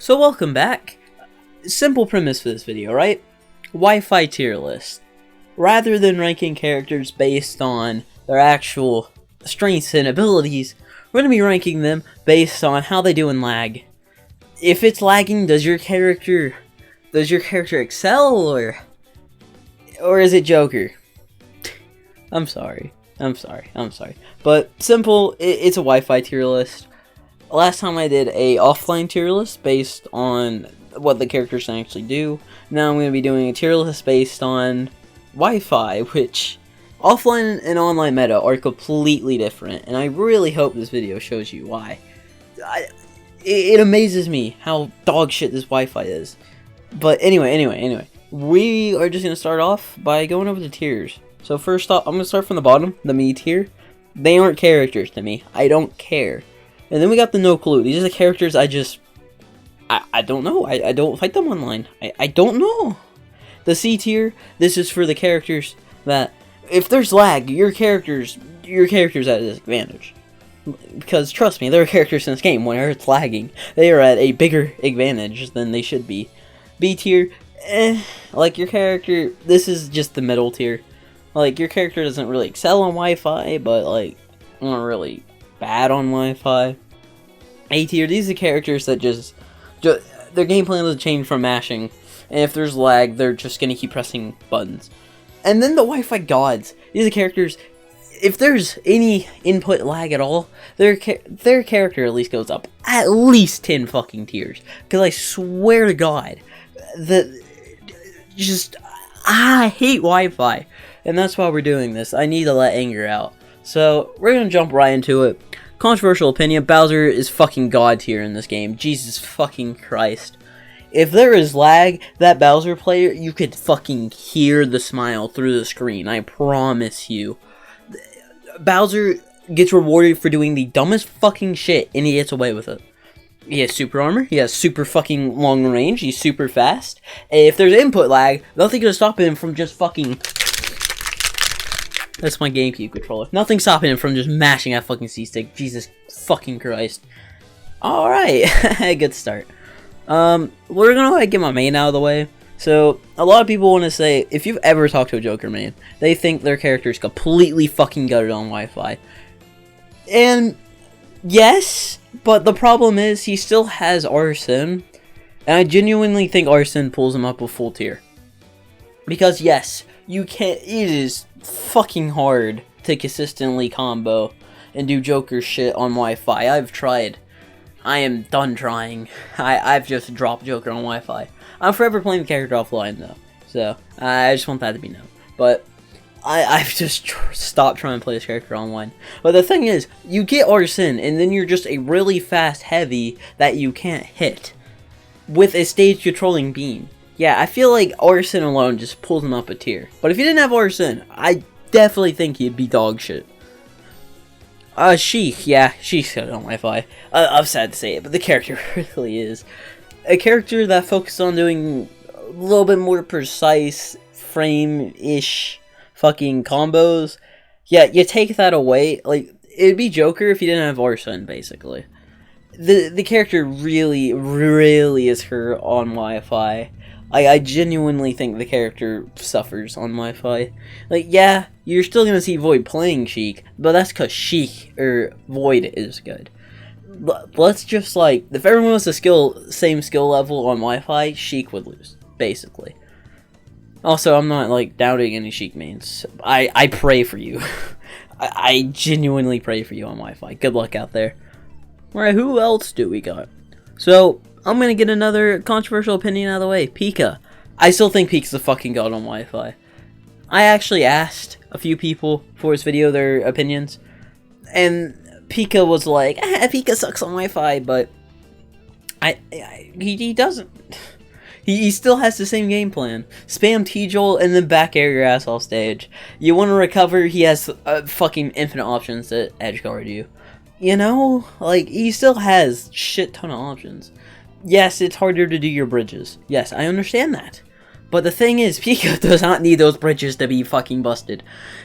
So welcome back. Simple premise for this video, right? Wi-Fi tier list. Rather than ranking characters based on their actual strengths and abilities, we're going to be ranking them based on how they do in lag. If it's lagging, does your character excel, or is it Joker? I'm sorry. But simple, it's a Wi-Fi tier list. Last time I did a offline tier list based on what the characters can actually do. Now I'm going to be doing a tier list based on Wi-Fi, which offline and online meta are completely different, and I really hope this video shows you why. It amazes me how dog shit this Wi-Fi is. But anyway, we are just going to start off by going over the tiers. So first off, I'm going to start from the bottom, the me tier. They aren't characters to me. I don't care. And then we got the no clue. These are the characters I don't know. I don't fight them online. I don't know. The C tier, this is for the characters that, if there's lag, your character's at a disadvantage. Because trust me, there are characters in this game, whenever it's lagging, they are at a bigger advantage than they should be. B tier, like your character, this is just the middle tier. Like, your character doesn't really excel on Wi-Fi, but like, not really bad on Wi-Fi. A tier, these are characters that just their game plan doesn't change from mashing, and if there's lag, they're just gonna keep pressing buttons. And then the Wi-Fi gods, these are characters, if there's any input lag at all, their character at least goes up at least 10 fucking tiers. Because I swear to God, I hate Wi-Fi. And that's why we're doing this. I need to let anger out. So, we're gonna jump right into it. Controversial opinion, Bowser is fucking god tier in this game. Jesus fucking Christ. If there is lag, that Bowser player, you could fucking hear the smile through the screen. I promise you. Bowser gets rewarded for doing the dumbest fucking shit, and he gets away with it. He has super armor, he has super fucking long range, he's super fast. And if there's input lag, nothing can stop him from just fucking... That's my GameCube controller. Nothing stopping him from just mashing that fucking C-stick. Jesus fucking Christ. Alright, good start. We're gonna get my main out of the way. So, a lot of people want to say, if you've ever talked to a Joker main, they think their character is completely fucking gutted on Wi-Fi. And, yes, but the problem is, he still has Arson, and I genuinely think Arson pulls him up with full tier. Because, yes, you can't, it is fucking hard to consistently combo and do Joker shit on Wi-Fi. I've tried. I am done trying. I've just dropped Joker on Wi-Fi. I'm forever playing the character offline though, so I just want that to be known. But I've just stopped trying to play this character online. But the thing is, you get Arson, and then you're just a really fast heavy that you can't hit with a stage controlling beam. Yeah, I feel like Arson alone just pulls him up a tier. But if you didn't have Arson, I definitely think he'd be dog shit. Sheik, yeah, Sheik's good on Wi-Fi. I'm sad to say it, but the character really is. A character that focuses on doing a little bit more precise, frame-ish fucking combos. Yeah, you take that away, like, it'd be Joker if you didn't have Arson, basically. The character really is hurt on Wi-Fi. I genuinely think the character suffers on Wi-Fi. Like, yeah, you're still gonna see Void playing Sheik, but that's because Void is good. Let's just, like, if everyone was the same skill level on Wi-Fi, Sheik would lose, basically. Also, I'm not, like, doubting any Sheik mains. I pray for you. I genuinely pray for you on Wi-Fi. Good luck out there. Alright, who else do we got? So, I'm gonna get another controversial opinion out of the way. Pika. I still think Pika's the fucking god on Wi-Fi. I actually asked a few people for this video their opinions, and Pika was like, Pika sucks on Wi-Fi, but he doesn't. He still has the same game plan. Spam T-Jolt and then back air your ass off stage. You want to recover, he has fucking infinite options to edgeguard you. You know? Like, he still has shit ton of options. Yes, it's harder to do your bridges. Yes, I understand that. But the thing is, Pika does not need those bridges to be fucking busted.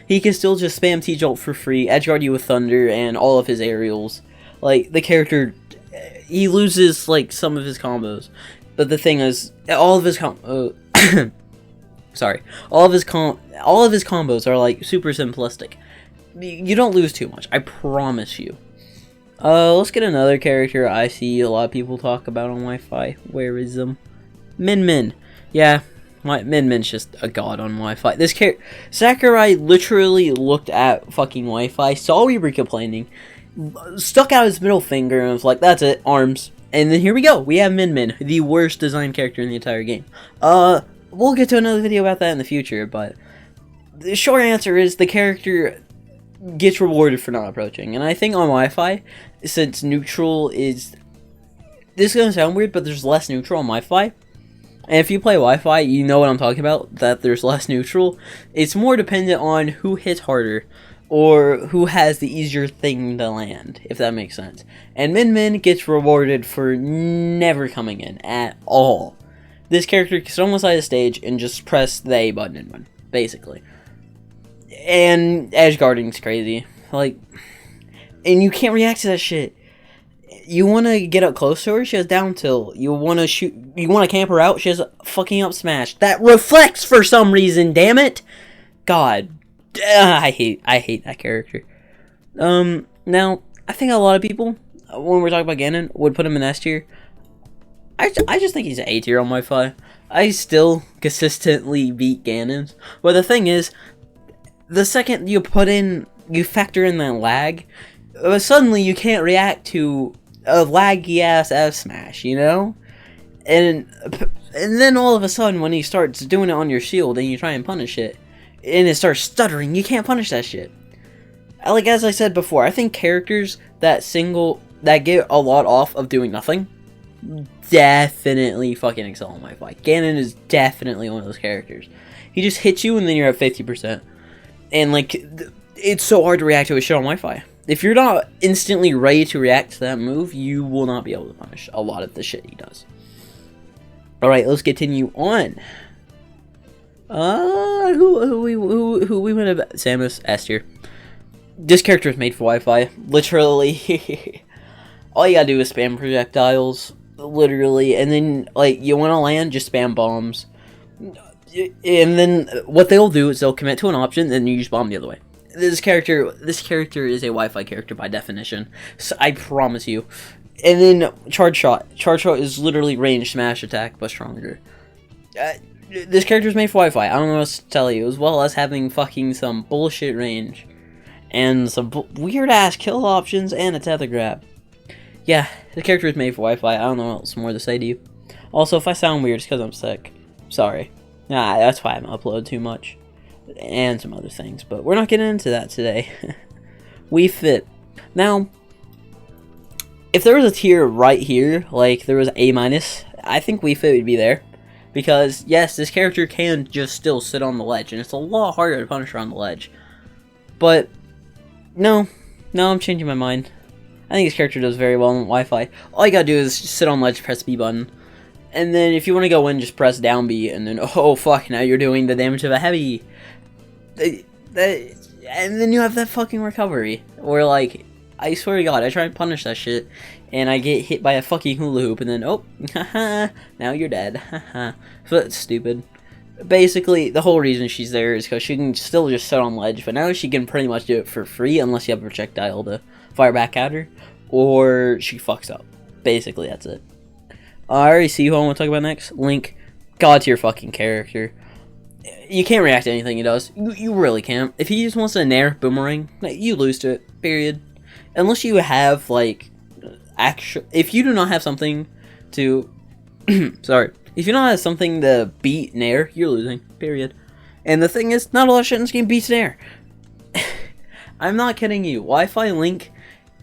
He can still just spam T-Jolt for free, edgeguard you with Thunder and all of his aerials. Like, the character he loses like some of his combos. But the thing is, all of his sorry, all of his combos are like super simplistic. You don't lose too much, I promise you. Let's get another character I see a lot of people talk about on Wi-Fi. Where is them? Min Min. Yeah, Min Min's just a god on Wi-Fi. This character, Sakurai literally looked at fucking Wi-Fi, saw we were complaining, stuck out his middle finger and was like, that's it, arms. And then here we go, we have Min Min, the worst designed character in the entire game. We'll get to another video about that in the future, but the short answer is the character gets rewarded for not approaching. And I think on Wi-Fi, since neutral is... This is going to sound weird, but there's less neutral on Wi-Fi. And if you play Wi-Fi, you know what I'm talking about, that there's less neutral. It's more dependent on who hits harder, or who has the easier thing to land, if that makes sense. And Min Min gets rewarded for never coming in at all. This character can sit on the side of the stage and just press the A button and win, basically. And edge guarding's crazy. Like, and you can't react to that shit. You want to get up close to her, she has down tilt. You want to shoot, you want to camp her out, she has a fucking up smash. That reflects for some reason, damn it! God. I hate that character. Now, I think a lot of people, when we're talking about Ganon, would put him in S tier. I just think he's an A tier on Wi-Fi. I still consistently beat Ganons. But the thing is, the second you factor in that lag, suddenly you can't react to a laggy ass F smash, you know? And then all of a sudden, when he starts doing it on your shield and you try and punish it, and it starts stuttering, you can't punish that shit. Like, as I said before, I think characters that get a lot off of doing nothing definitely fucking excel on Wi-Fi. Ganon is definitely one of those characters. He just hits you and then you're at 50%. And, like, it's so hard to react to a shit on Wi-Fi. If you're not instantly ready to react to that move, you will not be able to punish a lot of the shit he does. Alright, let's continue on. Who we went about? Samus, S tier. This character is made for Wi-Fi. Literally. All you gotta do is spam projectiles. Literally. And then, like, you wanna land, just spam bombs. And then, what they'll do is they'll commit to an option, then you just bomb the other way. This character is a Wi-Fi character by definition. So I promise you. And then, Charge Shot. Charge Shot is literally range smash attack, but stronger. This character's made for Wi-Fi. I don't know what else to tell you. As well as having fucking some bullshit range. And some weird-ass kill options and a tether grab. Yeah, the character is made for Wi-Fi. I don't know what else more to say to you. Also, if I sound weird, it's because I'm sick. Sorry. Nah, that's why I don't upload too much. And some other things. But we're not getting into that today. Wii Fit. Now, if there was a tier right here, like there was A-, I think Wii Fit would be there. Because, yes, this character can just still sit on the ledge, and it's a lot harder to punish her on the ledge. But, no, I'm changing my mind. I think this character does very well on Wi-Fi. All you gotta do is just sit on ledge, press B button. And then if you want to go in, just press down B, and then, oh fuck, now you're doing the damage of a heavy. And then you have that fucking recovery. Where, like, I swear to God, I try and punish that shit, and I get hit by a fucking hula hoop, and then, oh, haha, now you're dead, haha. So that's stupid. Basically, the whole reason she's there is because she can still just sit on ledge, but now she can pretty much do it for free, unless you have a projectile to fire back at her, or she fucks up. Basically, that's it. I already see who I want to talk about next. Link, god tier fucking character. You can't react to anything he does. You really can't. If he just wants to nair boomerang, you lose to it, period. Unless you have, like, if you do not have something to, sorry, if you don't have something to beat Nair, you're losing, period. And the thing is, not a lot of shit in this game beats Nair. I'm not kidding you. Wi-Fi Link,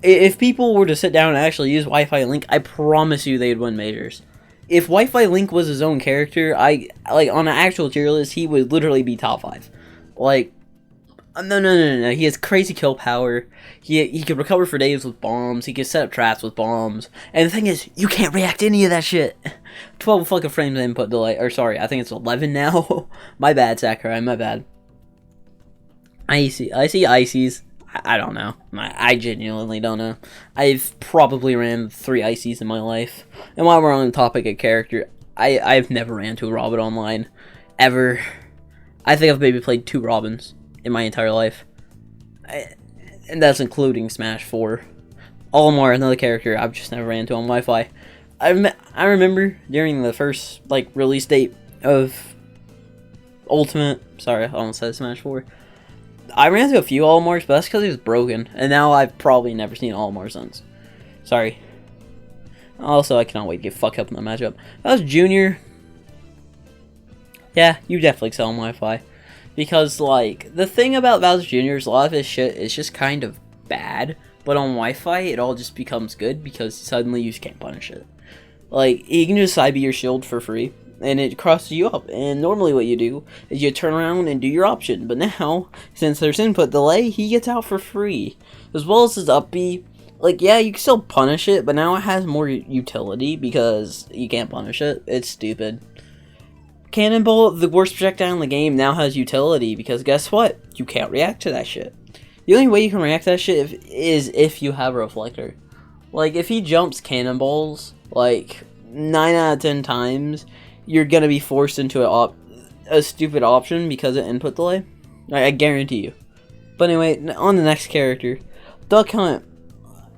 if people were to sit down and actually use Wi-Fi Link, I promise you they'd win majors. If Wi-Fi Link was his own character, like, on an actual tier list, he would literally be top 5. Like, no. He has crazy kill power. He can recover for days with bombs. He can set up traps with bombs. And the thing is, you can't react to any of that shit. 12 fucking frames input delay. Or sorry, I think it's 11 now. My bad, Sakurai. My bad. I see Ices. I don't know. I genuinely don't know. I've probably ran 3 ICs in my life. And while we're on the topic of character, I've never ran to a Robin online. Ever. I think I've maybe played 2 Robins in my entire life. And that's including Smash 4. Olimar, another character I've just never ran into on Wi-Fi. I remember during the first, like, release date of Ultimate, sorry, I almost said Smash 4. I ran into a few Olimars, but that's because he was broken, and now I've probably never seen Olimar since. Sorry. Also, I cannot wait to get fucked up in the matchup. That was Junior. Yeah, you definitely excel on Wi-Fi. Because, like, the thing about Bowser Jr. is a lot of his shit is just kind of bad, but on Wi-Fi, it all just becomes good because suddenly you just can't punish it. Like, he can just side be your shield for free, and it crosses you up, and normally what you do is you turn around and do your option, but now, since there's input delay, he gets out for free. As well as his up B, like, yeah, you can still punish it, but now it has more utility because you can't punish it. It's stupid. Cannonball, the worst projectile in the game, now has utility because guess what? You can't react to that shit. The only way you can react to that shit is if you have a reflector. Like, if he jumps cannonballs, like, 9 out of 10 times, you're gonna be forced into a stupid option because of input delay. I guarantee you. But anyway, on the next character, Duck Hunt.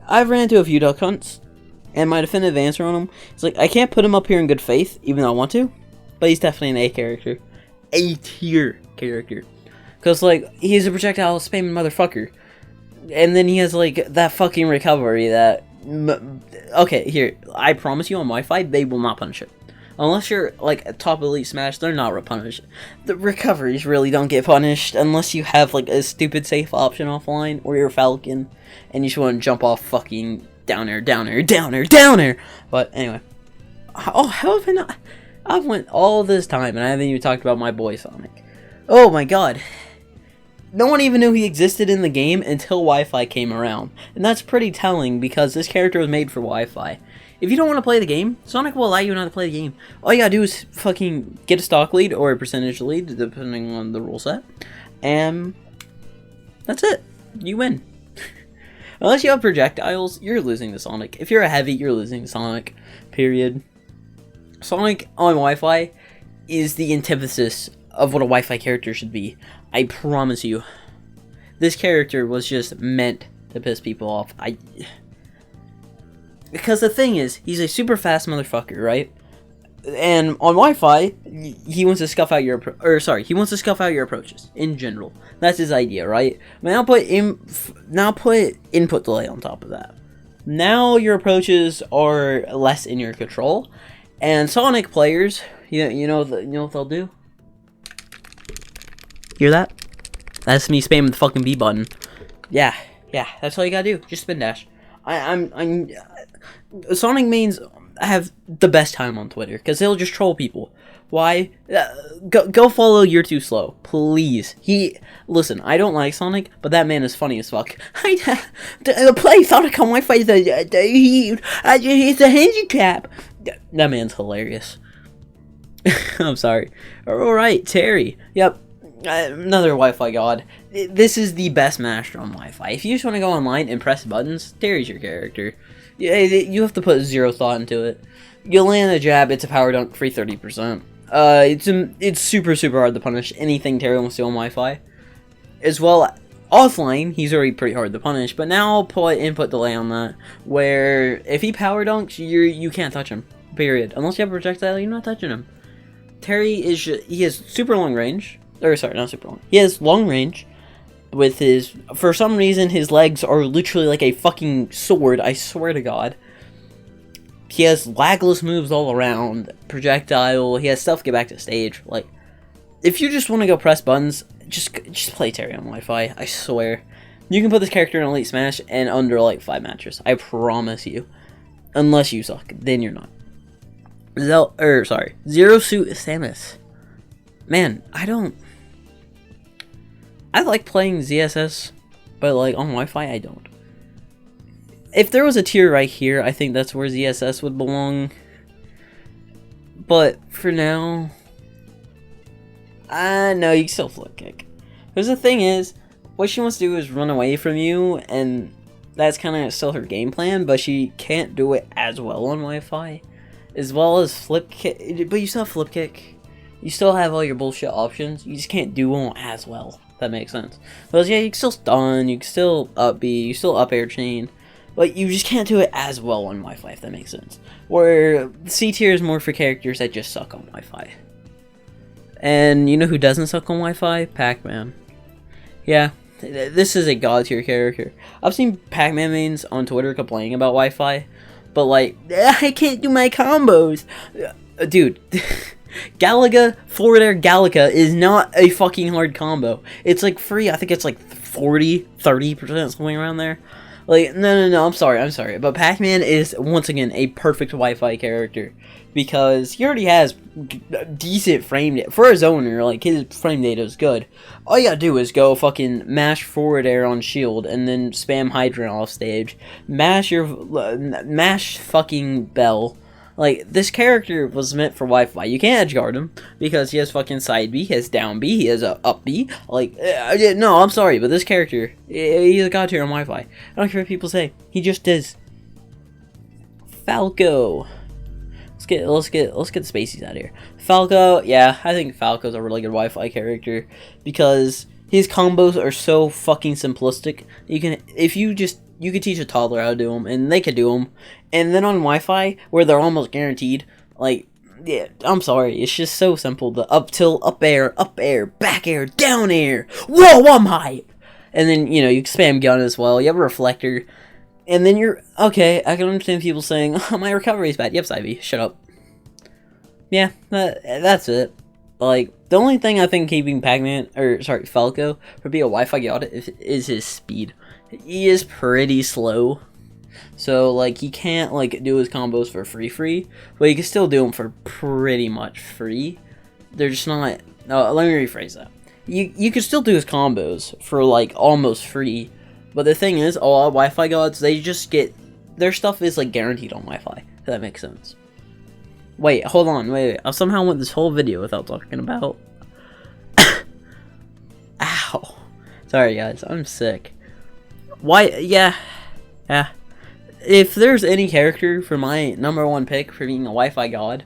I've ran into a few Duck Hunts, and my definitive answer on him is, like, I can't put him up here in good faith, even though I want to, but he's definitely an A character. A tier character. Because, like, he's a projectile spamming motherfucker. And then he has, like, that fucking recovery that... Okay, here, I promise you on Wi-Fi, they will not punish it. Unless you're, like, a top elite Smash, they're not punished. The recoveries really don't get punished unless you have, like, a stupid safe option offline, or you're Falcon, and you just want to jump off fucking downer. But, anyway. Oh, how have I not... I've went all this time, and I haven't even talked about my boy Sonic. Oh my god. No one even knew he existed in the game until Wi-Fi came around. And that's pretty telling because this character was made for Wi-Fi. If you don't want to play the game, Sonic will allow you not to play the game. All you gotta do is fucking get a stock lead or a percentage lead, depending on the rule set. And that's it. You win. Unless you have projectiles, you're losing to Sonic. If you're a heavy, you're losing to Sonic. Period. Sonic on Wi-Fi is the antithesis of what a Wi-Fi character should be. I promise you. This character was just meant to piss people off. Because the thing is, he's a super fast motherfucker, right? And on Wi-Fi, he wants to scuff out your he wants to scuff out your approaches in general. That's his idea, right? Now put input delay on top of that. Now your approaches are less in your control. And Sonic players, you know what they'll do? Hear that? That's me spamming the fucking B button. Yeah, that's all you gotta do. Just spin dash. Sonic mains have the best time on Twitter because they'll just troll people. Why? Go follow You're Too Slow, please. Listen, I don't like Sonic, but that man is funny as fuck. Play Sonic on Wi-Fi is it's a handicap. That man's hilarious. I'm sorry. Alright, Terry. Yep. Another Wi-Fi god. This is the best master on Wi-Fi. If you just want to go online and press buttons, Terry's your character. You have to put zero thought into it. You land a jab, it's a power dunk, free 30%. It's super hard to punish anything Terry wants to do on Wi-Fi. As well, offline, he's already pretty hard to punish, but now I'll put input delay on that, where if he power dunks, you can't touch him. Period. Unless you have a projectile, you're not touching him. Terry he has super long range. Or sorry, not super long. He has long range with for some reason his legs are literally like a fucking sword, I swear to god. He has lagless moves all around, projectile, he has stuff to get back to stage. Like, if you just want to go press buttons, just play Terry on Wi-Fi, I swear. You can put this character in Elite Smash in under like 5 matches, I promise you. Unless you suck, then you're not. Zero Suit Samus. Man, I like playing ZSS, but like on Wi-Fi, I don't. If there was a tier right here, I think that's where ZSS would belong. But for now, no, you can still flip kick. Because the thing is, what she wants to do is run away from you, and that's kind of still her game plan, but she can't do it as well on Wi-Fi. As well as flip kick, but you still have flip kick. You still have all your bullshit options. You just can't do them as well. If that makes sense. But yeah, you can still stun, you can still up B, you still up air chain. But you just can't do it as well on Wi-Fi, if that makes sense. Where C tier is more for characters that just suck on Wi-Fi. And you know who doesn't suck on Wi-Fi? Pac-Man. Yeah, this is a god tier character. I've seen Pac-Man mains on Twitter complaining about Wi-Fi, but like, I can't do my combos. Dude, Galaga, forward air Galaga is not a fucking hard combo. It's like free, I think it's like 30%, something around there. Like, no, I'm sorry. But Pac-Man is, once again, a perfect Wi-Fi character. Because he already has decent frame data. For a zoner, like, his frame data is good. All you gotta do is go fucking mash forward air on shield, and then spam Hydra off stage. Mash fucking Bell. Like, this character was meant for Wi-Fi. You can't edgeguard him, because he has fucking side B, he has down B, he has a up B. Like, no, I'm sorry, but this character, he's a god tier on Wi-Fi. I don't care what people say. He just is. Falco. Let's get the Spaceys out of here. Falco, yeah, I think Falco's a really good Wi-Fi character, because his combos are so fucking simplistic. You can teach a toddler how to do them, and they could do them. And then on Wi-Fi, where they're almost guaranteed, like, yeah, I'm sorry, it's just so simple. The up tilt, up air, back air, down air. Whoa, I'm hype! And then, you know, you spam gun as well. You have a reflector. And then you're, okay, I can understand people saying, oh, my recovery is bad. Yep, Ivy, shut up. Yeah, that's it. Like, the only thing I think keeping Falco from being a Wi-Fi god is his speed. He is pretty slow. So, like, he can't, like, do his combos for free, but he can still do them for pretty much free. They're just not, no, let me rephrase that. You can still do his combos for, like, almost free, but the thing is, all Wi-Fi gods, they just get, their stuff is, like, guaranteed on Wi-Fi, if that makes sense. Wait, hold on, wait, I somehow went this whole video without talking about... Ow. Sorry, guys, I'm sick. Why, yeah. If there's any character for my #1 pick for being a Wi-Fi god,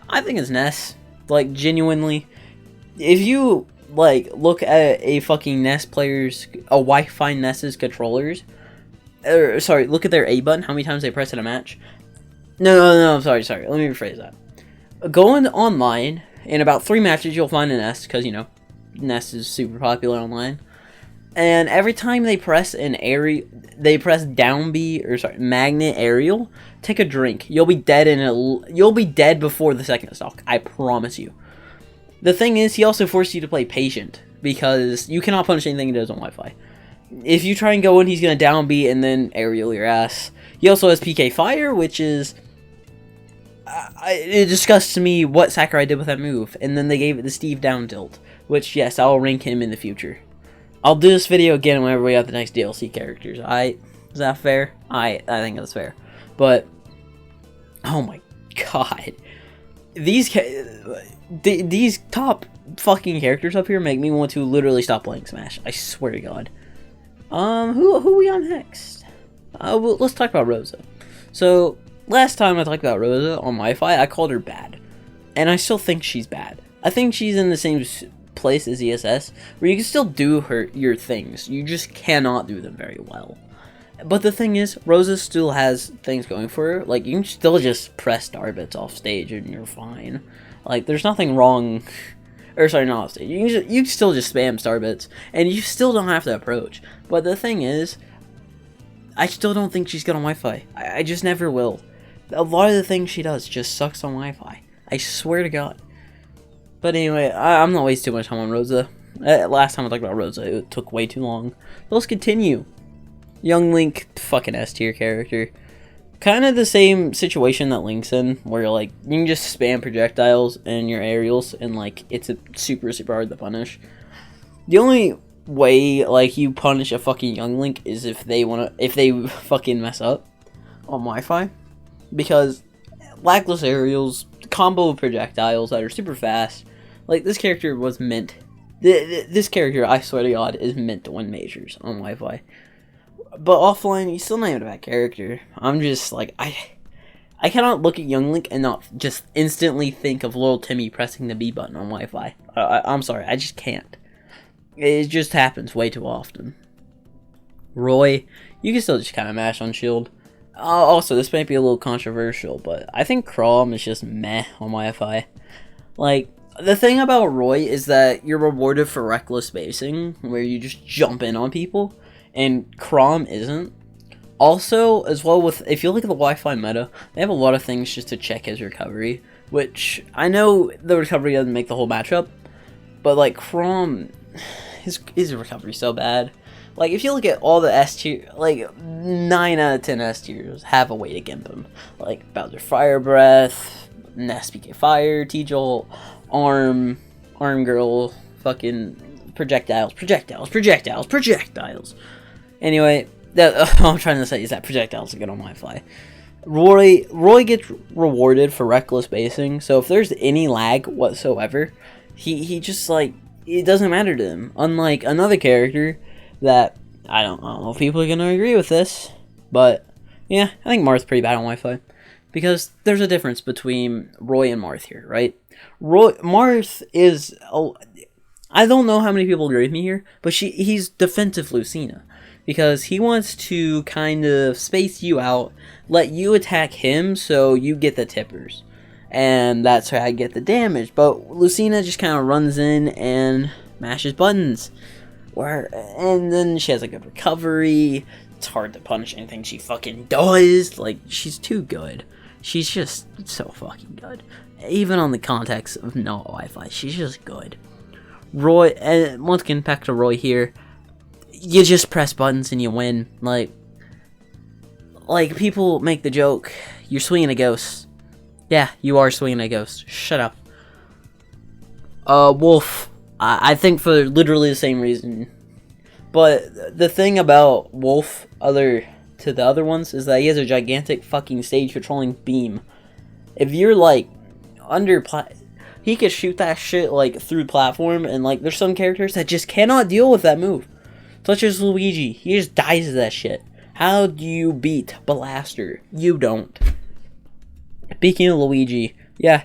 I think it's Ness. Like, genuinely. If you, like, look at a fucking Wi-Fi Ness's controllers, look at their A button, how many times they press in a match. No, I'm sorry, let me rephrase that. Going online, in about 3 matches you'll find a Ness, because, you know, Ness is super popular online. And every time they press down B, magnet aerial, take a drink. You'll be dead you'll be dead before the second stock. I promise you. The thing is, he also forces you to play patient, because you cannot punish anything he does on Wi-Fi. If you try and go in, he's gonna down B and then aerial your ass. He also has PK Fire, which is, it disgusts me what Sakurai did with that move. And then they gave it the Steve down tilt, which, yes, I'll rank him in the future. I'll do this video again whenever we have the next DLC characters. Is that fair? I think that's fair. But, oh my god. These top fucking characters up here make me want to literally stop playing Smash. I swear to god. Who are we on next? Well, let's talk about Rosa. So, last time I talked about Rosa on Wi-Fi, I called her bad. And I still think she's bad. I think she's in the same place as ESS, where you can still do your things. You just cannot do them very well. But the thing is, Rosa still has things going for her. Like, you can still just press starbits off stage and you're fine. Like, there's nothing wrong. Or, sorry, not off stage. You can still just spam starbits, and you still don't have to approach. But the thing is, I still don't think she's good on Wi-Fi. I just never will. A lot of the things she does just sucks on Wi-Fi. I swear to god. But anyway, I'm not wasting too much time on Rosa. Last time I talked about Rosa, it took way too long. But let's continue. Young Link, fucking S tier character. Kind of the same situation that Link's in, where like, you can just spam projectiles and your aerials, and like, it's super hard to punish. The only way, like, you punish a fucking Young Link is if they fucking mess up on Wi-Fi. Because lackless aerials, combo projectiles that are super fast. Like, this character was meant This character, I swear to God, is meant to win majors on Wi-Fi. But offline, he's still not even a bad character. I'm just like, I cannot look at Young Link and not just instantly think of little Timmy pressing the B button on Wi-Fi. I'm sorry, I just can't. It just happens way too often. Roy, you can still just kind of mash on shield. Also, this might be a little controversial, but I think Crom is just meh on Wi-Fi. Like, the thing about Roy is that you're rewarded for reckless spacing, where you just jump in on people, and Crom isn't. Also, as well, with if you look at the Wi-Fi meta, they have a lot of things just to check his recovery, which I know the recovery doesn't make the whole matchup, but like Crom, his recovery so bad. Like, if you look at all the S tier, like 9 out of 10 S tiers have a way to gimp him, like Bowser Fire Breath, Nest PK Fire, T-Jolt, Arm Girl, fucking projectiles. Anyway, that all I'm trying to say is that projectiles are good on Wi-Fi. Roy gets rewarded for reckless spacing, so if there's any lag whatsoever, he just, like, it doesn't matter to him. Unlike another character that, I don't know if people are gonna agree with this, but yeah, I think Marth's pretty bad on Wi-Fi. Because there's a difference between Roy and Marth here, right? Marth is, I don't know how many people agree with me here, but he's defensive Lucina. Because he wants to kind of space you out, let you attack him so you get the tippers. And that's how I get the damage. But Lucina just kind of runs in and mashes buttons. And then she has a good recovery. It's hard to punish anything she fucking does. Like, she's too good. She's just so fucking good. Even on the context of no Wi-Fi, she's just good. Roy, and once again, back to Roy here. You just press buttons and you win. Like people make the joke, you're swinging a ghost. Yeah, you are swinging a ghost. Shut up. Wolf, I think for literally the same reason. But the thing about Wolf, other to the other ones, is that he has a gigantic fucking stage controlling beam. If you're like he could shoot that shit like through platform, and like there's some characters that just cannot deal with that move. Such as Luigi, he just dies of that shit. How do you beat Blaster? You don't. Speaking of Luigi, yeah.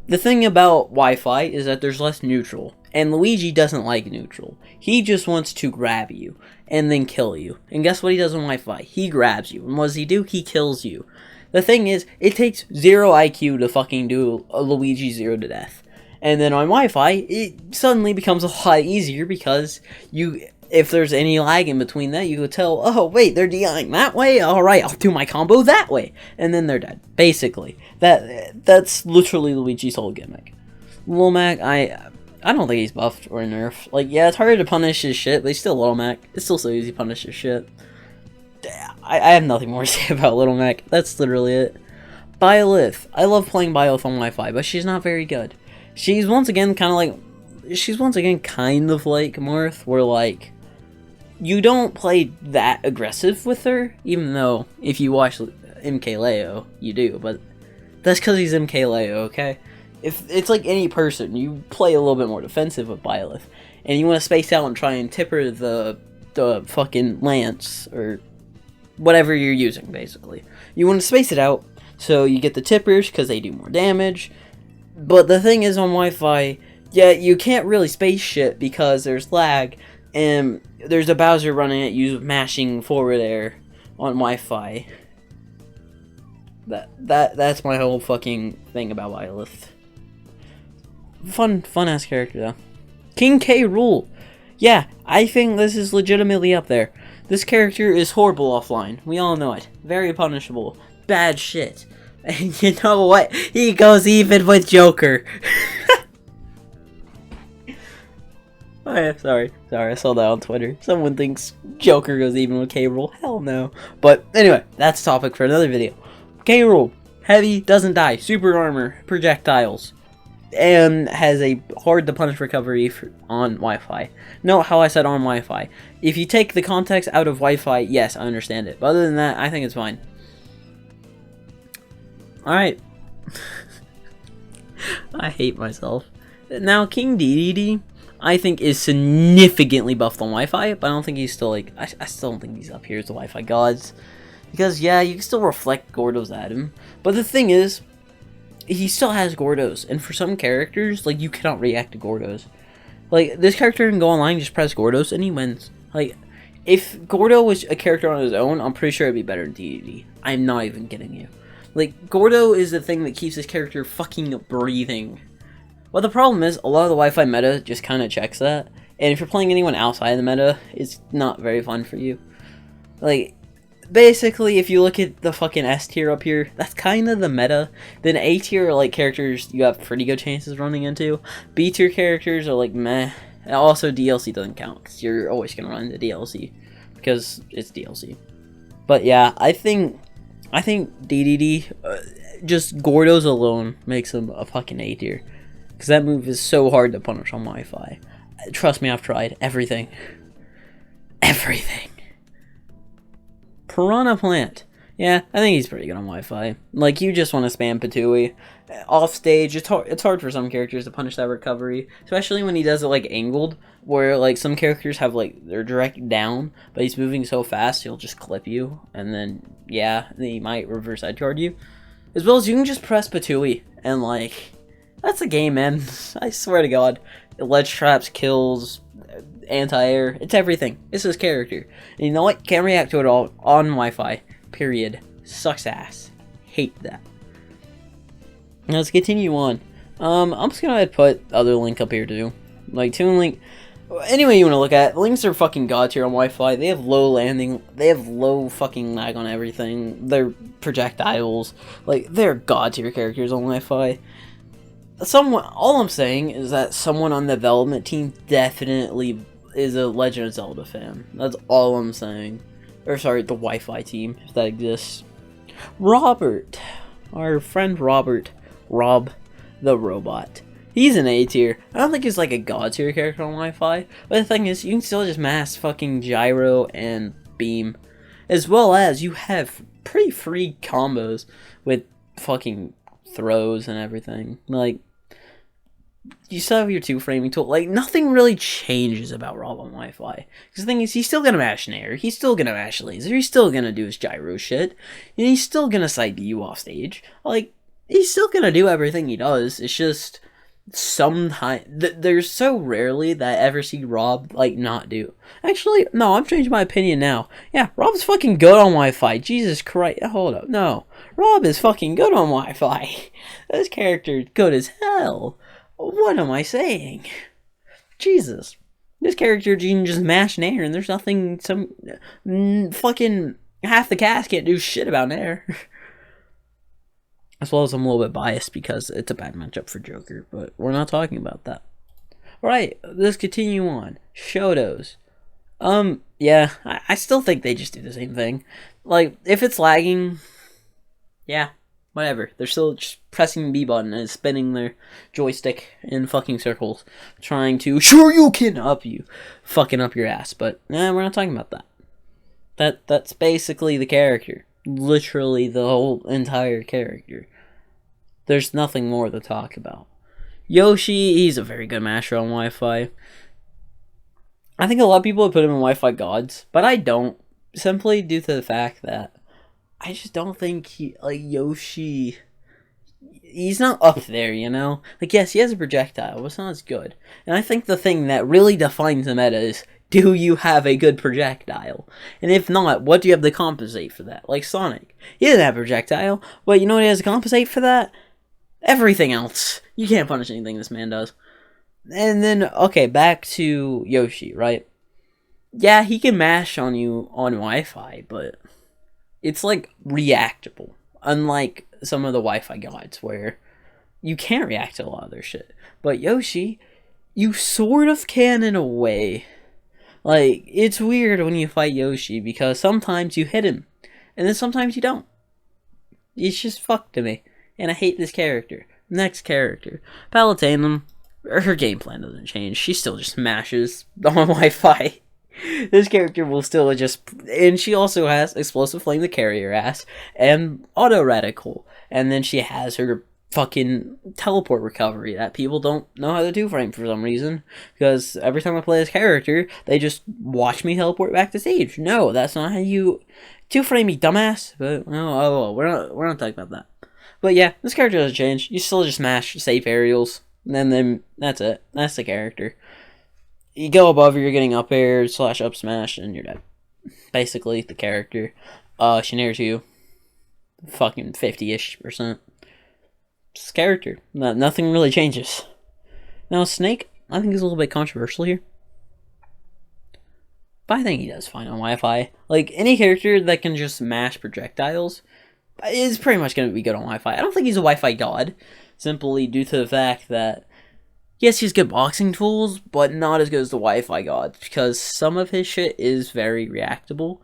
The thing about Wi-Fi is that there's less neutral. And Luigi doesn't like neutral. He just wants to grab you and then kill you. And guess what he does on Wi-Fi? He grabs you. And what does he do? He kills you. The thing is, it takes 0 IQ to fucking do a Luigi 0 to death. And then on Wi-Fi, it suddenly becomes a lot easier because if there's any lag in between that, you could tell, oh, wait, they're DIing that way? Alright, I'll do my combo that way. And then they're dead. Basically. That's literally Luigi's whole gimmick. Lil Mac, I don't think he's buffed or nerfed. Like, yeah, it's harder to punish his shit, but he's still Lil Mac. It's still so easy to punish his shit. I have nothing more to say about Little Mac. That's literally it. Byleth. I love playing Byleth on Wi-Fi, but she's not very good. She's once again kind of like Marth, where like you don't play that aggressive with her, even though if you watch MKLeo, you do, but that's because he's MKLeo, okay? If it's like any person, you play a little bit more defensive with Byleth, and you want to space out and try and tipper the fucking lance, or whatever you're using, basically. You want to space it out, so you get the tippers, because they do more damage, but the thing is on Wi-Fi, yeah, you can't really space shit, because there's lag, and there's a Bowser running at you mashing forward air on Wi-Fi. That's my whole fucking thing about Byleth. Fun ass character though. King K. Rool. Yeah, I think this is legitimately up there. This character is horrible offline. We all know it. Very punishable. Bad shit. And you know what? He goes even with Joker. Oh, yeah, sorry, I saw that on Twitter. Someone thinks Joker goes even with K. Rool. Hell no. But anyway, that's topic for another video. K. Rool. Heavy, doesn't die. Super armor, projectiles. And has a hard to punish recovery on Wi-Fi. Note how I said on Wi-Fi. If you take the context out of Wi-Fi, yes, I understand it. But other than that, I think it's fine. Alright. I hate myself. Now, King DDD. I think is significantly buffed on Wi-Fi, but I don't think he's still like, I still don't think he's up here as the Wi-Fi gods. Because yeah, you can still reflect Gordos at him, but the thing is, he still has Gordos, and for some characters, like, you cannot react to Gordos. Like, this character can go online, just press Gordos, and he wins. Like, if Gordo was a character on his own, I'm pretty sure it'd be better than DDD. I'm not even kidding you. Like, Gordo is the thing that keeps this character fucking breathing. Well, the problem is, a lot of the Wi-Fi meta just kind of checks that, and if you're playing anyone outside of the meta, it's not very fun for you. Like, basically, if you look at the fucking S tier up here, that's kind of the meta. Then A tier are like characters you have pretty good chances running into. B tier characters are like meh. And also, DLC doesn't count, because you're always going to run into DLC, because it's DLC. But yeah, I think DDD, just Gordos alone makes him a fucking A tier. Because that move is so hard to punish on Wi-Fi. Trust me, I've tried everything. Everything. Piranha Plant. Yeah, I think he's pretty good on Wi-Fi. Like, you just want to spam Patui. Off stage, it's hard for some characters to punish that recovery. Especially when he does it, like, angled. Where, like, some characters have, like, they're direct down. But he's moving so fast, he'll just clip you. And then, yeah, he might reverse edge guard you. As well as you can just press Patui. And, like, that's a game, man. I swear to God. Ledge traps, kills, anti-air. It's everything. It's his character. And you know what? Can't react to it all on Wi-Fi. Period. Sucks ass. Hate that. Now let's continue on. I'm just gonna put other link up here too. Like Toon Link. Anyway you want to look at, links are fucking god tier on Wi-Fi. They have low landing. They have low fucking lag on everything. They're projectiles. Like, they're god tier characters on Wi-Fi. All I'm saying is that someone on the development team definitely is a Legend of Zelda fan. That's all I'm saying. Or sorry, the Wi-Fi team, if that exists. Robert. Our friend Robert. Rob the Robot. He's an A tier. I don't think he's like a god tier character on Wi-Fi. But the thing is, you can still just mass fucking gyro and beam. As well as you have pretty free combos with fucking throws and everything. Like, you still have your two-framing tool. Like, nothing really changes about Rob on Wi-Fi. Because the thing is, he's still gonna mash Nair. He's still gonna mash Laser. He's still gonna do his gyro shit. And he's still gonna side B you off stage. Like, he's still gonna do everything he does. It's just, sometimes, there's so rarely that I ever see Rob, like, not do. Actually, no, I'm changing my opinion now. Yeah, Rob's fucking good on Wi-Fi. Jesus Christ. Hold up. No. Rob is fucking good on Wi-Fi. This character's good as hell. What am I saying? Jesus. This character can just mash Nair and there's nothing, fucking half the cast can't do shit about Nair. As well as I'm a little bit biased because it's a bad matchup for Joker, but we're not talking about that. Alright, let's continue on. Shotos. Yeah, I still think they just do the same thing. Like, if it's lagging, yeah, whatever. They're still just pressing the B button and spinning their joystick in fucking circles, trying to Shoryuken up you, fucking up your ass. But nah, we're not talking about that. That's basically the character, literally the whole entire character. There's nothing more to talk about. Yoshi, he's a very good masher on Wi-Fi. I think a lot of people would put him in Wi-Fi gods, but I don't, simply due to the fact that I just don't think Yoshi, he's not up there, you know? Like, yes, he has a projectile, but it's not as good. And I think the thing that really defines the meta is, do you have a good projectile? And if not, what do you have to compensate for that? Like Sonic. He doesn't have a projectile, but you know what he has to compensate for that? Everything else. You can't punish anything this man does. And then, okay, back to Yoshi, right? Yeah, he can mash on you on Wi-Fi, but it's, like, reactable. Unlike some of the Wi-Fi gods, where you can't react to a lot of their shit. But Yoshi, you sort of can in a way. Like, it's weird when you fight Yoshi, because sometimes you hit him, and then sometimes you don't. It's just fucked to me. And I hate this character. Next character. Palutena, her game plan doesn't change. She still just mashes on Wi-Fi. This character will still just... And she also has Explosive Flame to carry her ass. And Auto Radical. And then she has her fucking teleport recovery that people don't know how to do for some reason, because every time I play this character they just watch me teleport back to stage. No, that's not how you two-frame, me dumbass. But no, we're not talking about that. But yeah, this character doesn't change. You still just smash safe aerials, and then that's it. That's the character. You go above, you're getting up air / up smash, and you're dead. Basically the character. She nairs you fucking 50-ish%. It's character. Nothing really changes. Now Snake, I think, is a little bit controversial here, but I think he does fine on Wi-Fi. Like, any character that can just smash projectiles is pretty much going to be good on Wi-Fi. I don't think he's a Wi-Fi god, simply due to the fact that, yes, he's good boxing tools, but not as good as the Wi-Fi gods, because some of his shit is very reactable,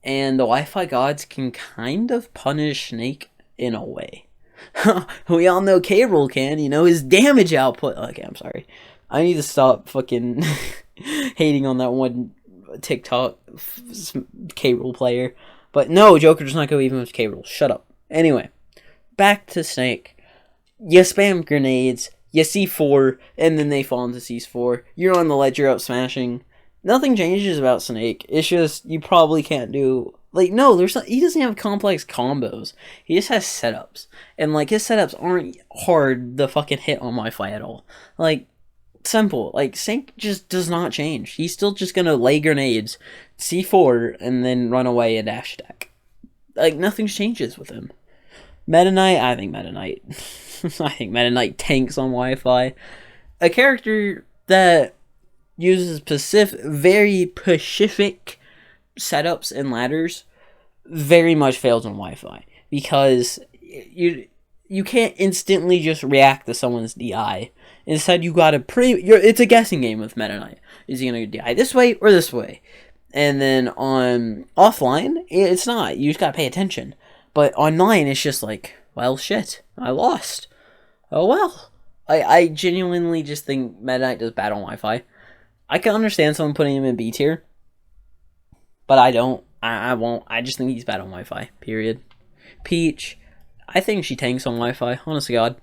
and the Wi-Fi gods can kind of punish Snake in a way. We all know K-Rool can, you know, his damage output. Okay, I'm sorry. I need to stop fucking hating on that one TikTok K-Rool player. But no, Joker does not go even with K-Rool. Shut up. Anyway, back to Snake. You spam grenades, you C4, and then they fall into C4. You're on the ledge, you're up smashing. Nothing changes about Snake. It's just, you probably can't do... Like, no, he doesn't have complex combos. He just has setups. And, like, his setups aren't hard to fucking hit on Wi-Fi at all. Like, simple. Like, Snake just does not change. He's still just gonna lay grenades, C4, and then run away and dash attack. Like, nothing changes with him. Meta Knight, I think Meta Knight. I think Meta Knight tanks on Wi-Fi. A character that uses very specific setups and ladders very much fails on Wi-Fi, because you can't instantly just react to someone's DI. Instead, you gotta it's a guessing game with Meta Knight. Is he gonna DI this way or this way? And then on offline, it's not. You just gotta pay attention. But online, it's just like, well, shit, I lost. Oh well. I genuinely just think Meta Knight does bad on Wi-Fi. I can understand someone putting him in B tier, but I don't. I won't. I just think he's bad on Wi-Fi, period. Peach, I think she tanks on Wi-Fi, honest to God.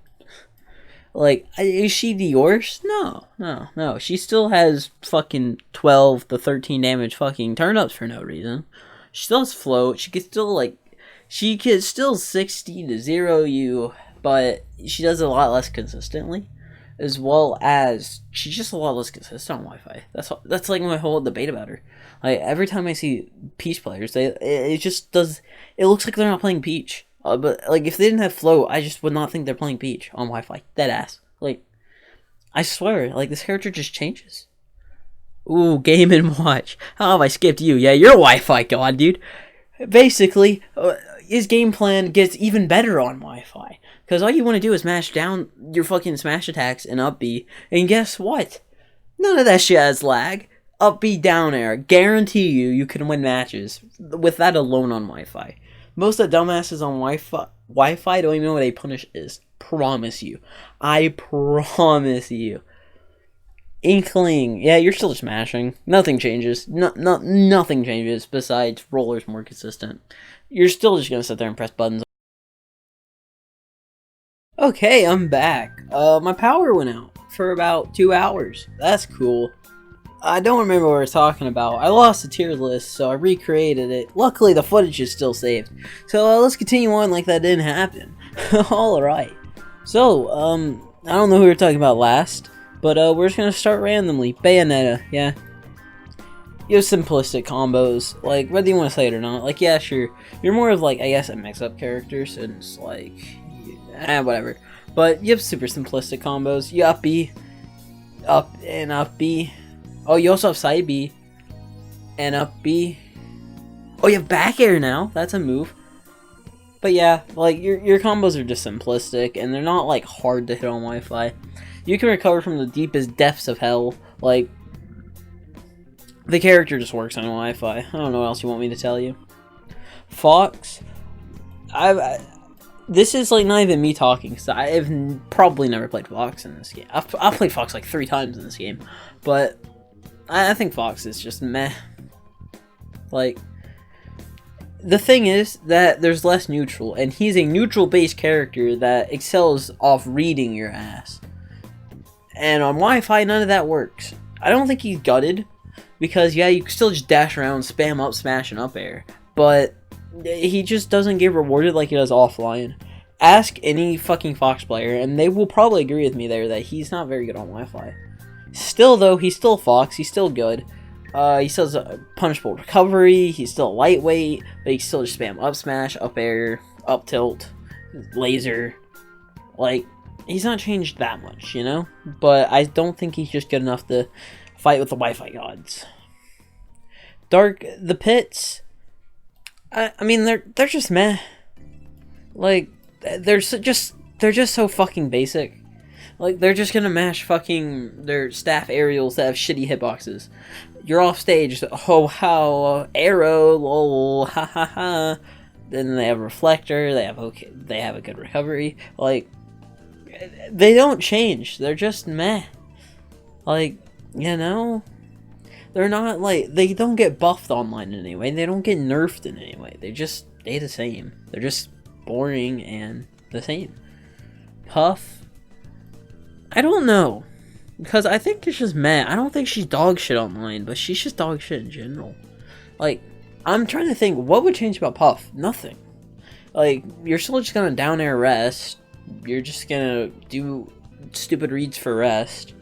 Like, is she the worst? No. She still has fucking 12 to 13 damage fucking turn-ups for no reason. She still has float. She could still 60 to 0 you, but she does it a lot less consistently. As well as, she's just a lot less consistent on Wi-Fi. That's like my whole debate about her. Like, every time I see Peach players, it looks like they're not playing Peach. But, like, if they didn't have float, I just would not think they're playing Peach on Wi-Fi. Deadass. Like, I swear, like, this character just changes. Ooh, Game & Watch. How have I skipped you? Yeah, you're a Wi-Fi god, dude. Basically, his game plan gets even better on Wi-Fi. Because all you want to do is mash down your fucking smash attacks in up B. And guess what? None of that shit has lag. Up B, down air. Guarantee you can win matches with that alone on Wi-Fi. Most of the dumbasses on Wi-Fi don't even know what a punish is. Promise you. I promise you. Inkling. Yeah, you're still smashing. Nothing changes. Nothing changes besides roller's more consistent. You're still just going to sit there and press buttons. Okay, I'm back. My power went out for about 2 hours. That's cool. I don't remember what we were talking about. I lost the tier list, so I recreated it. Luckily, the footage is still saved. So, let's continue on like that didn't happen. Alright. So, I don't know who we were talking about last, but we're just gonna start randomly. Bayonetta, yeah. You have simplistic combos, like, whether you want to say it or not. Like, yeah, sure. You're more of, like, I guess, a mix-up character, since, like, whatever. But you have super simplistic combos. You up B, up and up B. Oh, you also have side B and up B. Oh, you have back air now. That's a move. But yeah, like, your combos are just simplistic, and they're not, like, hard to hit on Wi-Fi. You can recover from the deepest depths of hell. Like, the character just works on Wi-Fi. I don't know what else you want me to tell you. Fox, this is, like, not even me talking, because I've probably never played Fox in this game. I've played Fox, like, 3 times in this game, but I think Fox is just meh. Like, the thing is that there's less neutral, and he's a neutral-based character that excels off reading your ass. And on Wi-Fi, none of that works. I don't think he's gutted, because yeah, you can still just dash around, spam up, smash, and up air, but he just doesn't get rewarded like he does offline. Ask any fucking Fox player, and they will probably agree with me there that he's not very good on Wi-Fi. Still, though, he's still Fox, he's still good. He still has a punishable recovery, he's still lightweight, but he still just spam up smash, up air, up tilt, laser. Like, he's not changed that much, you know? But I don't think he's just good enough to fight with the Wi-Fi gods. The pits, I mean, they're just meh. Like, they're just so fucking basic. Like, they're just gonna mash fucking their staff aerials that have shitty hitboxes. You're off stage, oh how, arrow, lol, ha ha ha. Then they have reflector, they have a good recovery. Like, they don't change, they're just meh. Like, you know, they're not like, they don't get buffed online in any way, they don't get nerfed in any way, they just stay the same. They're just boring and the same. Puff, I don't know, because I think it's just meh. I don't think she's dog shit online, but she's just dog shit in general. Like, I'm trying to think, what would change about Puff? Nothing. Like, you're still just gonna down air rest, you're just gonna do stupid reads for rest,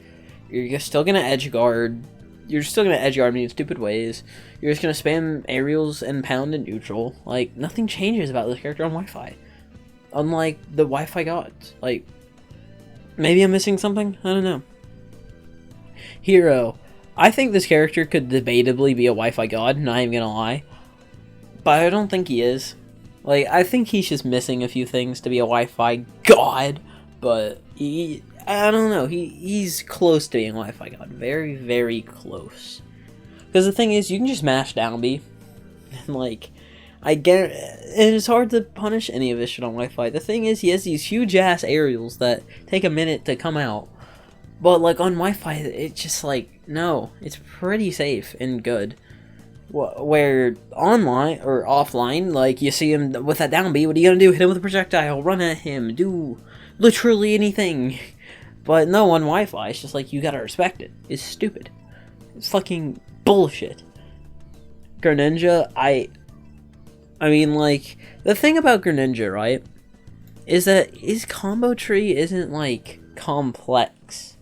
you're still gonna edge guard, me in stupid ways, you're just gonna spam aerials and pound and neutral. Like, nothing changes about this character on Wi-Fi. Unlike the Wi-Fi gods. Like, maybe I'm missing something? I don't know. Hero. I think this character could debatably be a Wi-Fi god, not even gonna lie. But I don't think he is. Like, I think he's just missing a few things to be a Wi-Fi god. But, I don't know. He's close to being a Wi-Fi god. Very, very close. Because the thing is, you can just mash down B. And, like, I get it. And it's hard to punish any of this shit on Wi-Fi. The thing is, he has these huge-ass aerials that take a minute to come out. But, like, on Wi-Fi, it's just, like, no. It's pretty safe and good. Where online, or offline, like, you see him with that down B, what are you gonna do? Hit him with a projectile, run at him, do literally anything. But no, on Wi-Fi, it's just like, you gotta respect it. It's stupid. It's fucking bullshit. Greninja, I mean, like, the thing about Greninja, right, is that his combo tree isn't, like, complex.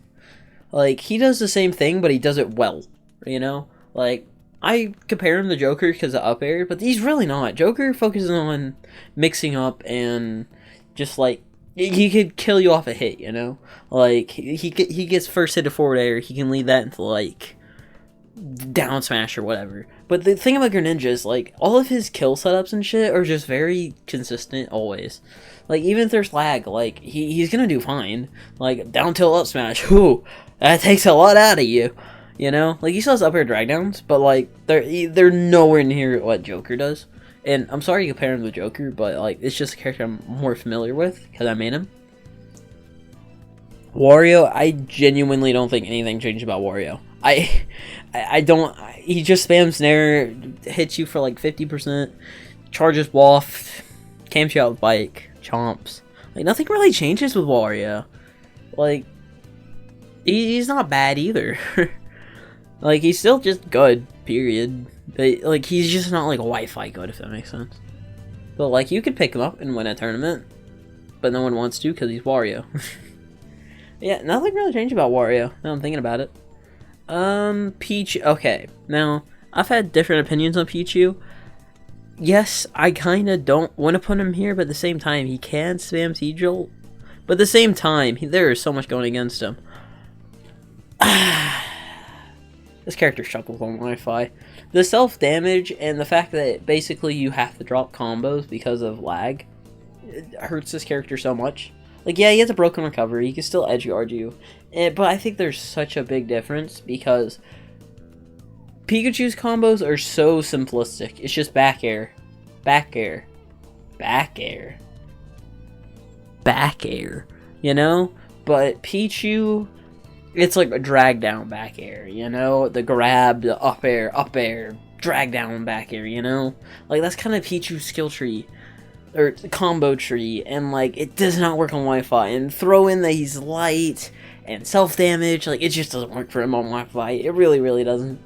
Like, he does the same thing, but he does it well, you know? Like, I compare him to Joker because of up air, but he's really not. Joker focuses on mixing up and just, like, he could kill you off a hit, you know? Like, he gets first hit to forward air, he can lead that into, like, down smash or whatever. But the thing about Greninja is, like, all of his kill setups and shit are just very consistent always. Like, even if there's lag, like, he's gonna do fine. Like, down tilt up smash, whoo, that takes a lot out of you. You know? Like, he still has up air drag downs, but, like, they're nowhere near what Joker does. And I'm sorry to compare him to Joker, but, like, it's just a character I'm more familiar with, because I made him. Wario, I genuinely don't think anything changed about Wario. I don't, he just spams Nair, hits you for, like, 50%, charges Waft, camps you out with Bike, chomps. Like, nothing really changes with Wario. Like, he's not bad either. Like, he's still just good, period. But, like, he's just not, like, a Wi-Fi good, if that makes sense. But, like, you could pick him up and win a tournament. But no one wants to, because he's Wario. Yeah, nothing really changed about Wario, now I'm thinking about it. Peach, okay. Now, I've had different opinions on Pichu. Yes, I kinda don't want to put him here, but at the same time, he can spam T-Jolt. But at the same time, there is so much going against him. This character struggles on Wi-Fi. The self-damage and the fact that basically you have to drop combos because of lag, it hurts this character so much. Like, yeah, he has a broken recovery, he can still edge guard you, but I think there's such a big difference because Pikachu's combos are so simplistic. It's just back air, back air, back air, back air, you know? But Pichu, it's like a drag down back air, you know? The grab, the up air, drag down back air, you know? Like, that's kind of Pichu's skill tree, or combo tree, and like, it does not work on Wi-Fi. And throw in that he's light, and self-damage, like, it just doesn't work for him on Wi-Fi. It really, really doesn't.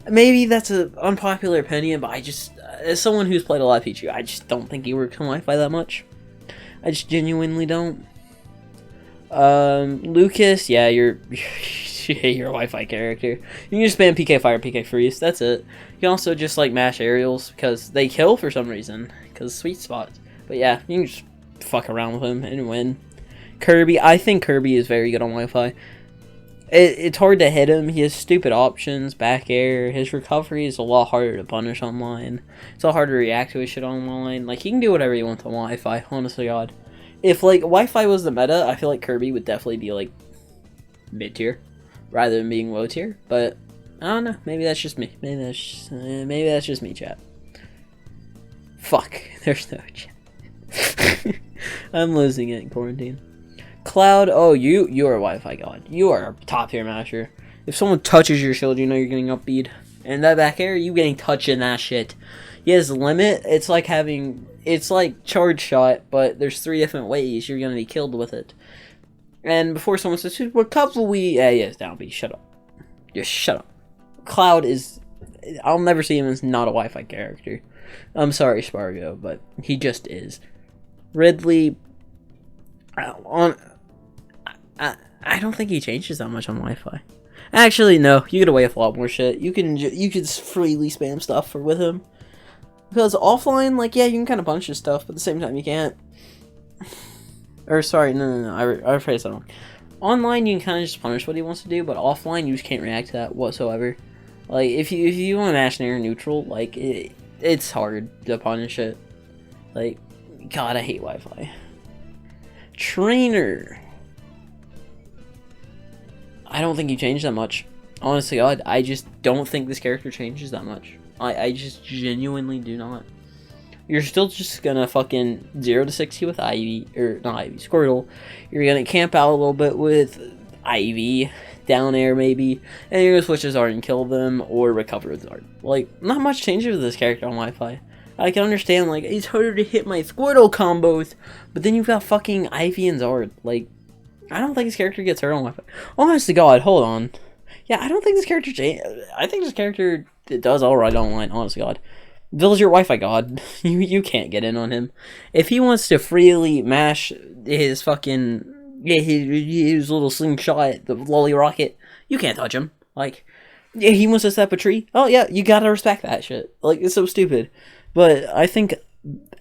Maybe that's an unpopular opinion, but I just, as someone who's played a lot of Pichu, I just don't think he works on Wi-Fi that much. I just genuinely don't. Lucas, yeah, you're your Wi-Fi character. You can just spam PK Fire, PK Freeze, that's it. You can also just, like, mash aerials, because they kill for some reason, because sweet spots. But yeah, you can just fuck around with him and win. Kirby, I think Kirby is very good on Wi-Fi. It's hard to hit him. He has stupid options, back air. His recovery is a lot harder to punish online. It's a lot harder to react to his shit online. Like, he can do whatever he wants on Wi-Fi, honestly, God. If, like, Wi-Fi was the meta, I feel like Kirby would definitely be, like, mid-tier, rather than being low-tier. But, I don't know. Maybe that's just me. Maybe that's just me, chat. Fuck. There's no chat. I'm losing it in quarantine. Cloud, oh, you are a Wi-Fi god. You are a top tier masher. If someone touches your shield, you know you're getting up beat. And that back air, you getting touching that shit. He has limit. It's like charge shot, but there's 3 different ways you're gonna be killed with it. And before someone says, what couple we? Yeah, yes, down B. Shut up. Just shut up. Cloud is, I'll never see him as not a Wi-Fi character. I'm sorry, Spargo, but he just is. Ridley, I don't think he changes that much on Wi-Fi. Actually, no. You get away with a lot more shit. You can just freely spam stuff with him. Because offline, like, yeah, you can kind of punish his stuff, but at the same time, you can't. Or, sorry, no. I phrased that wrong. Online, you can kind of just punish what he wants to do, but offline, you just can't react to that whatsoever. Like, if you want to mash near neutral, like, it's hard to punish it. Like, God, I hate Wi-Fi. Trainer. I don't think he changed that much. Honestly, God, I just don't think this character changes that much. I just genuinely do not. You're still just gonna fucking 0 to 60 with Ivy, or not Ivy, Squirtle. You're gonna camp out a little bit with Ivy, down air maybe, and you're gonna switch to Zard and kill them, or recover with Zard. Like, not much changes with this character on Wi-Fi. I can understand, like, it's harder to hit my Squirtle combos, but then you've got fucking Ivy and Zard. Like, I don't think this character gets hurt on Wi-Fi. Honest to God, hold on. Yeah, I don't think this character I think this character does alright online, honest to God. Villager Wi-Fi god. You can't get in on him. If he wants to freely mash his fucking, yeah, his little slingshot, the lolly rocket, you can't touch him. Like, yeah, he wants to step a tree. Oh yeah, you gotta respect that shit. Like, it's so stupid. But I think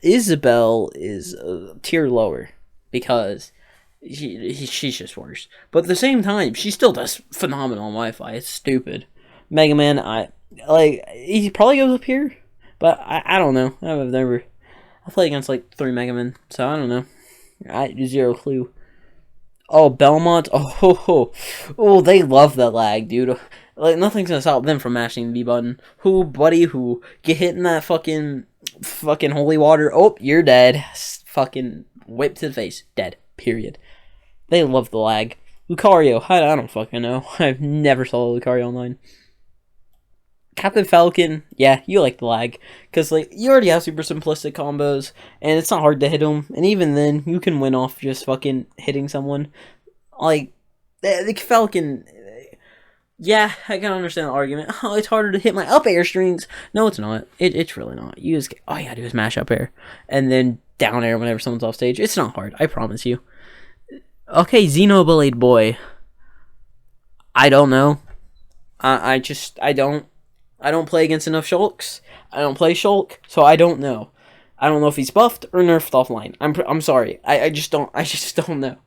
Isabelle is a tier lower because she's just worse. But at the same time, she still does phenomenal on Wi-Fi. It's stupid. Mega Man, he probably goes up here, but I don't know. I play against like 3 Mega Men, so I don't know. Zero clue. Oh, Belmont. Oh, they love that lag, dude. Like, nothing's gonna stop them from mashing the B button. Who, buddy, who? Get hit in that fucking holy water. Oh, you're dead. Fucking whip to the face. Dead. Period. They love the lag. Lucario. I don't fucking know. I've never saw Lucario online. Captain Falcon. Yeah, you like the lag. Because, like, you already have super simplistic combos. And it's not hard to hit them. And even then, you can win off just fucking hitting someone. Like, the Falcon... Yeah, I can understand the argument. Oh, it's harder to hit my up air strings. No, it's not. It's really not. You just, all you gotta do is mash up air. And then down air whenever someone's off stage. It's not hard. I promise you. Okay, Xenoblade Boy. I don't know. I don't play against enough Shulks. I don't play Shulk, so I don't know. I don't know if he's buffed or nerfed offline. I'm sorry. I just don't know.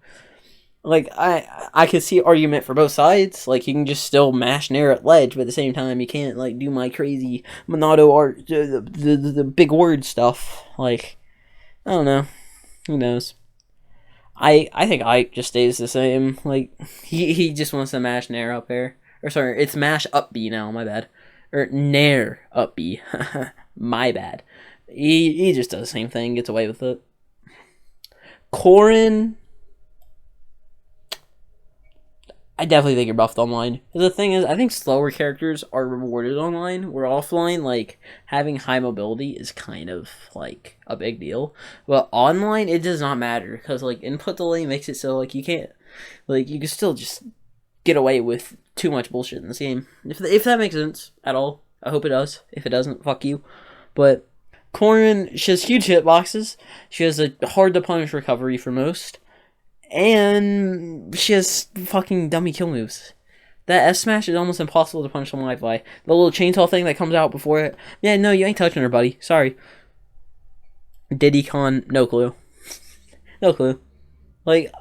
Like, I could see argument for both sides. Like, you can just still mash Nair at ledge, but at the same time, you can't, like, do my crazy Monado art, the big word stuff. Like, I don't know. Who knows? I think Ike just stays the same. Like, he just wants to mash Nair up there. Or, sorry, it's mash up B now, my bad. Or Nair up B. My bad. He just does the same thing, gets away with it. Corrin... I definitely think you're buffed online. The thing is, I think slower characters are rewarded online, where offline, like, having high mobility is kind of, like, a big deal. But online, it does not matter, because, like, input delay makes it so, like, you can't, like, you can still just get away with too much bullshit in this game. If that makes sense at all. I hope it does. If it doesn't, fuck you. But Corrin, she has huge hitboxes. She has a hard-to-punish recovery for most. And she has fucking dummy kill moves. That S smash is almost impossible to punish on Wi-Fi. The little chainsaw thing that comes out before it. Yeah, no, you ain't touching her, buddy. Sorry. Diddy Con, no clue. No clue. Like,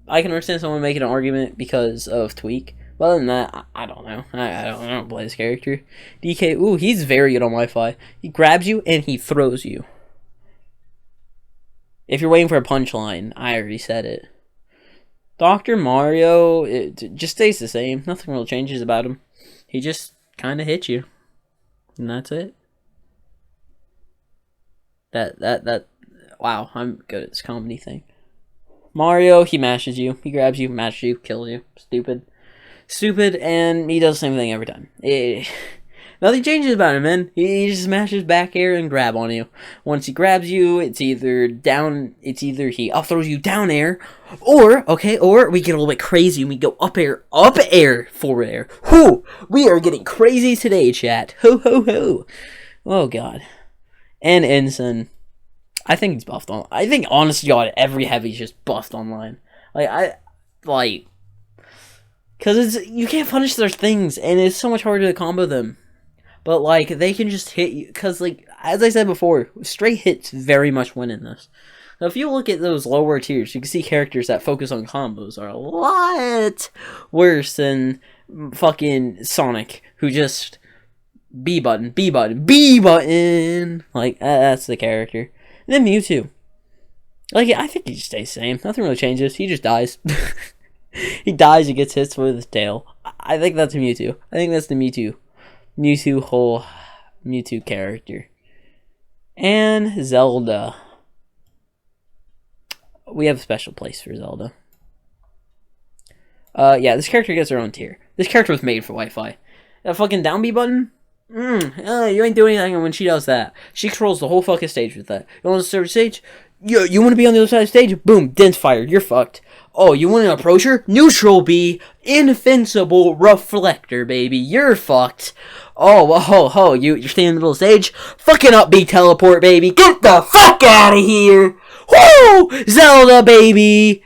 I can understand someone making an argument because of Tweak. But other than that, I don't know. I don't play this character. DK, ooh, he's very good on Wi-Fi. He grabs you and he throws you. If you're waiting for a punchline, I already said it. Dr. Mario, it just stays the same. Nothing really changes about him. He just kind of hits you. And that's it. Wow, I'm good at this comedy thing. Mario, he mashes you. He grabs you, mashes you, kills you. Stupid, and he does the same thing every time. Nothing changes about him, man. He just smashes back air and grab on you. Once he grabs you, it's either he up throws you down air, or we get a little bit crazy and we go up air, forward air. Whoo! We are getting crazy today, chat. Ho ho ho! Oh god. And Ensign, I think he's buffed on. I think honestly, God, every heavy's just buffed online. Because you can't punish their things, and it's so much harder to combo them. But, like, they can just hit you. Because, like, as I said before, straight hits very much win in this. Now, if you look at those lower tiers, you can see characters that focus on combos are a lot worse than fucking Sonic, who just B button. Like, that's the character. And then Mewtwo. Like, I think he just stays the same. Nothing really changes. He just dies. He dies and gets hits with his tail. I think that's a Mewtwo. I think that's the Mewtwo character. And Zelda. We have a special place for Zelda. Yeah, this character gets her own tier. This character was made for Wi-Fi. That fucking down B button? You ain't doing anything when she does that. She controls the whole fucking stage with that. You want to serve the stage? You want to be on the other side of the stage? Boom, Dent's fired. You're fucked. Oh, you want an approacher? Neutral B, invincible reflector, baby. You're fucked. Oh, you're standing in the middle of the stage? Fucking up B teleport, baby. Get the fuck out of here. Woo! Zelda, baby.